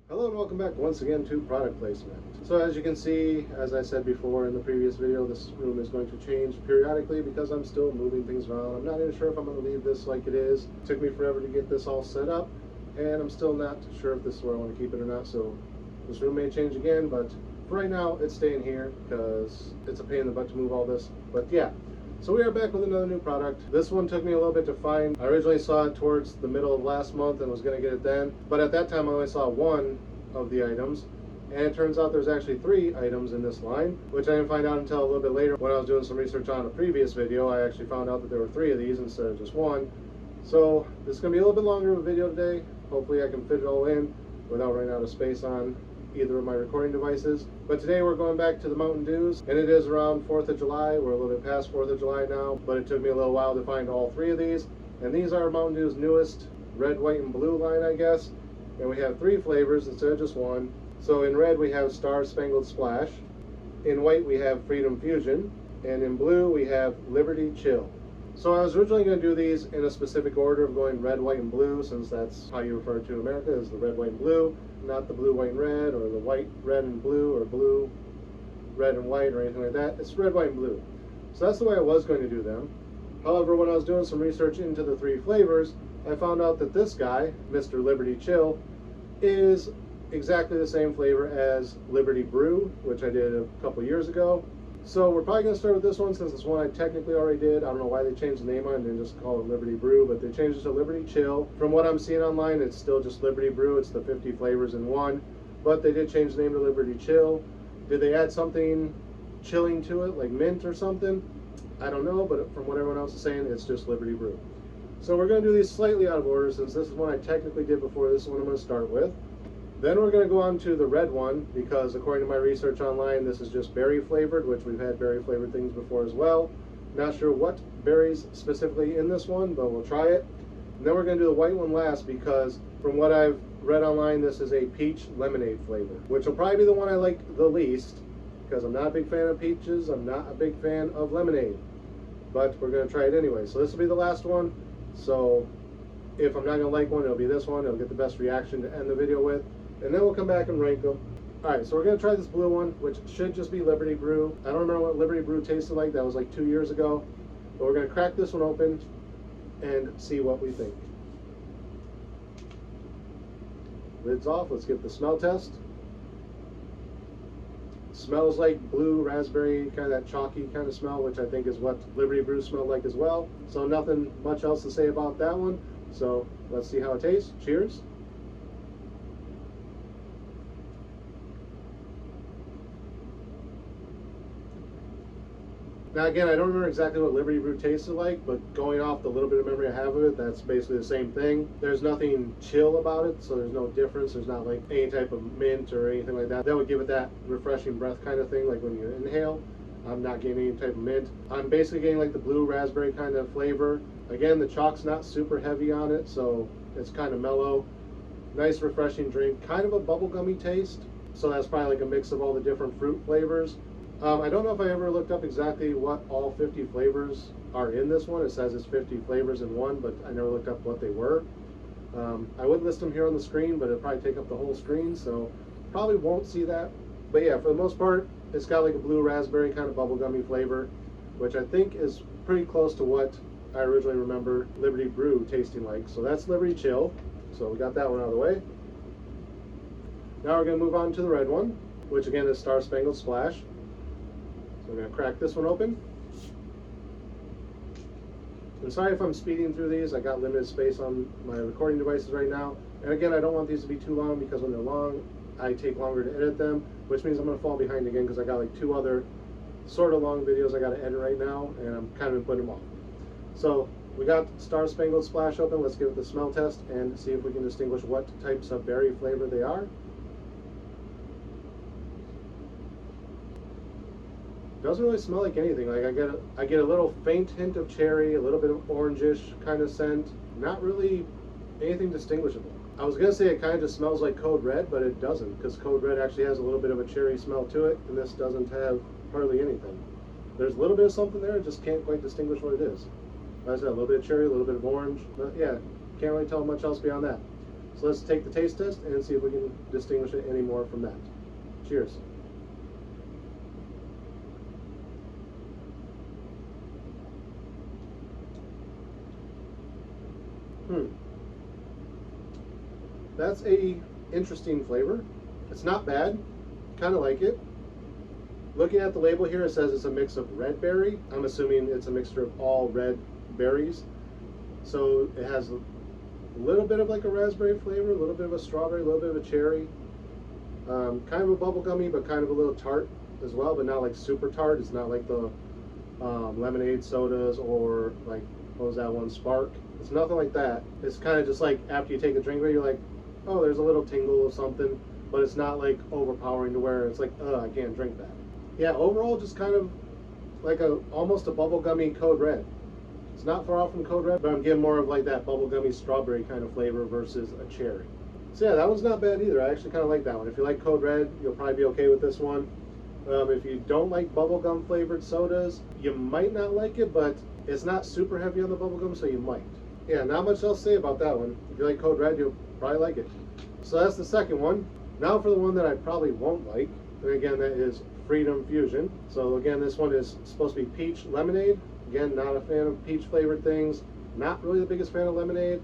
Hello and welcome back once again to product placement. So as you can see, as I said before in the previous video, this room is going to change periodically because I'm still moving things around. I'm not even sure if I'm going to leave this like it is. It took me forever to get this all set up, and I'm still not sure if this is where I want to keep it or not. So this room may change again, but for right now it's staying here because it's a pain in the butt to move all this. But yeah. So we are back with another new product. This one took me a little bit to find. I originally saw it towards the middle of last month and was going to get it then, but at that time I only saw one of the items, and it turns out there's actually 3 items in this line, which I didn't find out until a little bit later. When I was doing some research on a previous video, I actually found out that there were 3 of these instead of just one. So this is going to be a little bit longer of a video today. Hopefully I can fit it all in without running out of space on either of my recording devices. But today we're going back to the Mountain Dews, and it is around 4th of July. We're a little bit past 4th of July now, but it took me a little while to find all 3 of these. And these are Mountain Dew's newest red, white, and blue line, I guess. And we have 3 flavors instead of just one. So in red we have Star Spangled Splash, in white we have Freedom Fusion, and in blue we have Liberty Chill. So I was originally going to do these in a specific order of going red, white, and blue, since that's how you refer to America, is the red, white, and blue, not the blue, white, and red, or the white, red, and blue, or blue, red, and white, or anything like that. It's red, white, and blue. So that's the way I was going to do them. However, when I was doing some research into the 3 flavors, I found out that this guy, Mr. Liberty Chill, is exactly the same flavor as Liberty Brew, which I did a couple years ago. So we're probably going to start with this one since it's one I technically already did. I don't know why they changed the name on it and just call it Liberty Brew, but they changed it to Liberty Chill. From what I'm seeing online, it's still just Liberty Brew. It's the 50 flavors in one, but they did change the name to Liberty Chill. Did they add something chilling to it, like mint or something? I don't know, but from what everyone else is saying, it's just Liberty Brew. So we're going to do these slightly out of order since this is one I technically did before. This is what I'm going to start with. Then we're going to go on to the red one because according to my research online, this is just berry flavored, which we've had berry flavored things before as well. Not sure what berries specifically in this one, but we'll try it. And then we're going to do the white one last because from what I've read online, this is a peach lemonade flavor, which will probably be the one I like the least because I'm not a big fan of peaches. I'm not a big fan of lemonade, but we're going to try it anyway. So this will be the last one. So if I'm not going to like one, it'll be this one. It'll get the best reaction to end the video with. And then we'll come back and rank them. Alright, so we're going to try this blue one, which should just be Liberty Brew. I don't remember what Liberty Brew tasted like. That was like 2 years ago. But we're going to crack this one open and see what we think. Lid's off. Let's get the smell test. Smells like blue raspberry, kind of that chalky kind of smell, which I think is what Liberty Brew smelled like as well. So nothing much else to say about that one. So let's see how it tastes. Cheers. Now again, I don't remember exactly what Liberty Brew tasted like, but going off the little bit of memory I have of it, that's basically the same thing. There's nothing chill about it, so there's no difference. There's not like any type of mint or anything like that. That would give it that refreshing breath kind of thing, like when you inhale. I'm not getting any type of mint. I'm basically getting like the blue raspberry kind of flavor. Again, the chalk's not super heavy on it, so it's kind of mellow. Nice refreshing drink, kind of a bubblegummy taste. So that's probably like a mix of all the different fruit flavors. I don't know if I ever looked up exactly what all 50 flavors are in this one. It says it's 50 flavors in one, but I never looked up what they were. I would list them here on the screen, but it'd probably take up the whole screen, so probably won't see that. But yeah, for the most part, it's got like a blue raspberry kind of bubblegummy flavor, which I think is pretty close to what I originally remember Liberty Brew tasting like. So that's Liberty Chill. So we got that one out of the way. Now we're going to move on to the red one, which again is Star Spangled Splash. So I'm going to crack this one open. And sorry if I'm speeding through these. I got limited space on my recording devices right now. And again, I don't want these to be too long because when they're long, I take longer to edit them, which means I'm going to fall behind again because I got like 2 other sort of long videos I got to edit right now, and I'm kind of putting them off. So we got Star Spangled Splash open. Let's give it the smell test and see if we can distinguish what types of berry flavor they are. Doesn't really smell like anything. Like I get a little faint hint of cherry, a little bit of orangish kind of scent. Not really anything distinguishable. I was gonna say it kind of just smells like Code Red, but it doesn't, because Code Red actually has a little bit of a cherry smell to it, and this doesn't have hardly anything. There's a little bit of something there, just can't quite distinguish what it is. Like I said, a little bit of cherry, a little bit of orange, but yeah, can't really tell much else beyond that. So let's take the taste test and see if we can distinguish it any more from that. Cheers. That's a interesting flavor. It's not bad. Kind of like it. Looking at the label here, it says it's a mix of red berry. I'm assuming it's a mixture of all red berries. So it has a little bit of like a raspberry flavor, a little bit of a strawberry, a little bit of a cherry. Kind of a bubblegummy, but kind of a little tart as well, but not like super tart. It's not like the lemonade sodas or like, what was that one, Spark? It's nothing like that. It's kind of just like after you take a drink of it, you're like, oh, there's a little tingle of something, but it's not like overpowering to where it's like, I can't drink that. Yeah, overall, just kind of like almost a bubblegummy Code Red. It's not far off from Code Red, but I'm getting more of like that bubblegummy strawberry kind of flavor versus a cherry. So yeah, that one's not bad either. I actually kind of like that one. If you like Code Red, you'll probably be okay with this one. If you don't like bubblegum flavored sodas, you might not like it, but it's not super heavy on the bubblegum, so you might. Yeah, not much else to say about that one. If you like Code Red, you'll probably like it. So that's the second one. Now for the one that I probably won't like, and again, that is Freedom Fusion. So again, this one is supposed to be peach lemonade. Again, not a fan of peach flavored things. Not really the biggest fan of lemonade.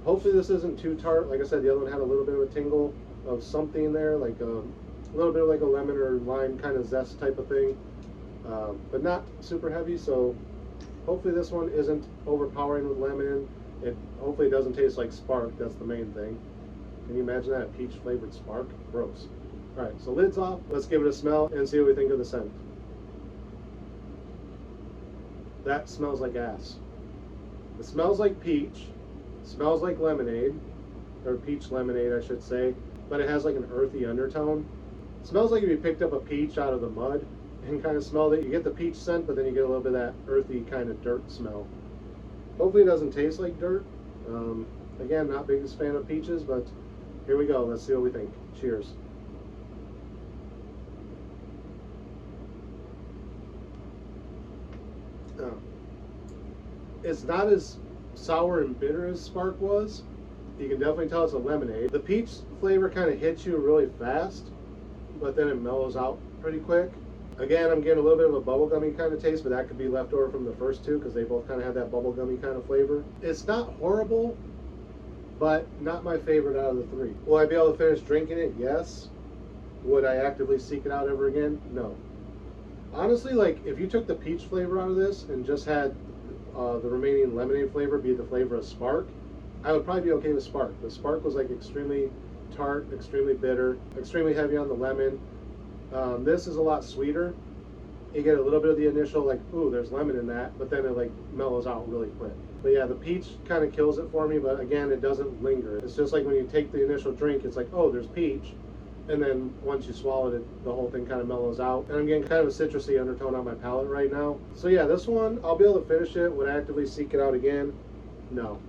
Hopefully this isn't too tart. Like I said, the other one had a little bit of a tingle of something there, like a little bit of like a lemon or lime kind of zest type of thing, but not super heavy. So hopefully this one isn't overpowering with lemon. It hopefully it doesn't taste like Spark. That's the main thing. Can you imagine that, a peach flavored Spark? Gross. All right, so lid's off. Let's give it a smell and see what we think of the scent. That smells like ass. It smells like peach. It smells like lemonade, or peach lemonade, I should say, but it has like an earthy undertone. It smells like if you picked up a peach out of the mud and kind of smelled it. You get the peach scent, but then you get a little bit of that earthy kind of dirt smell. Hopefully it doesn't taste like dirt. Again, not biggest fan of peaches, but here we go. Let's see what we think. Cheers. It's not as sour and bitter as Spark was. You can definitely tell it's a lemonade. The peach flavor kind of hits you really fast, but then it mellows out pretty quick. Again, I'm getting a little bit of a bubblegummy kind of taste, but that could be left over from the first two because they both kind of have that bubblegummy kind of flavor. It's not horrible, but not my favorite out of the three. Will I be able to finish drinking it? Yes. Would I actively seek it out ever again? No. Honestly, like if you took the peach flavor out of this and just had the remaining lemonade flavor be the flavor of Spark, I would probably be okay with Spark. The Spark was like extremely tart, extremely bitter, extremely heavy on the lemon. This is a lot sweeter. You get a little bit of the initial like, ooh, there's lemon in that, but then it like mellows out really quick. But yeah, the peach kind of kills it for me, but again, it doesn't linger. It's just like when you take the initial drink, it's like, oh, there's peach. And then once you swallow it, the whole thing kind of mellows out. And I'm getting kind of a citrusy undertone on my palate right now. So yeah, this one, I'll be able to finish it. Would I actively seek it out again? No.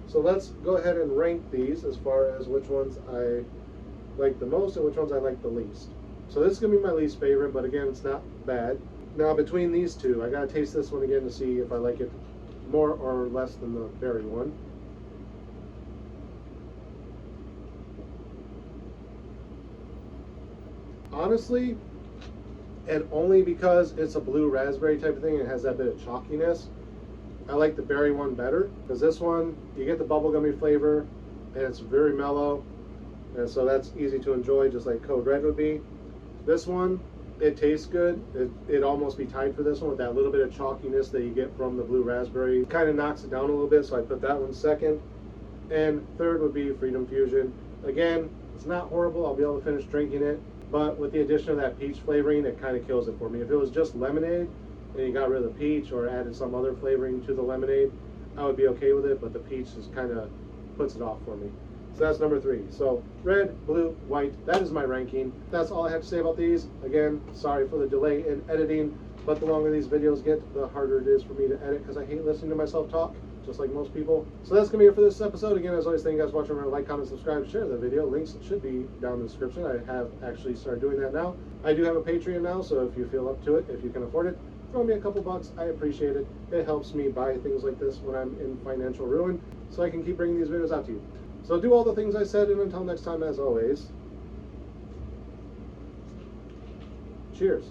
So let's go ahead and rank these as far as which ones I like the most and which ones I like the least. So this is going to be my least favorite, but again, it's not bad. Now between these two, I got to taste this one again to see if I like it more or less than the berry one. Honestly, and only because it's a blue raspberry type of thing and it has that bit of chalkiness, I like the berry one better, because this one, you get the bubblegummy flavor and it's very mellow, and so that's easy to enjoy just like Code Red would be. This one, it tastes good. It'd almost be tied for this one with that little bit of chalkiness that you get from the blue raspberry. Kind of knocks it down a little bit, so I put that one second. And third would be Freedom Fusion. Again, it's not horrible. I'll be able to finish drinking it. But with the addition of that peach flavoring, it kind of kills it for me. If it was just lemonade and you got rid of the peach or added some other flavoring to the lemonade, I would be okay with it, but the peach just kind of puts it off for me. So that's number 3. So red, blue, white, that is my ranking. That's all I have to say about these. Again, sorry for the delay in editing, but the longer these videos get, the harder it is for me to edit because I hate listening to myself talk, just like most people. So that's going to be it for this episode. Again, as always, thank you guys for watching. Remember to like, comment, subscribe, share the video. Links should be down in the description. I have actually started doing that now. I do have a Patreon now, so if you feel up to it, if you can afford it, throw me a couple bucks. I appreciate it. It helps me buy things like this when I'm in financial ruin, so I can keep bringing these videos out to you. So do all the things I said, and until next time, as always, cheers.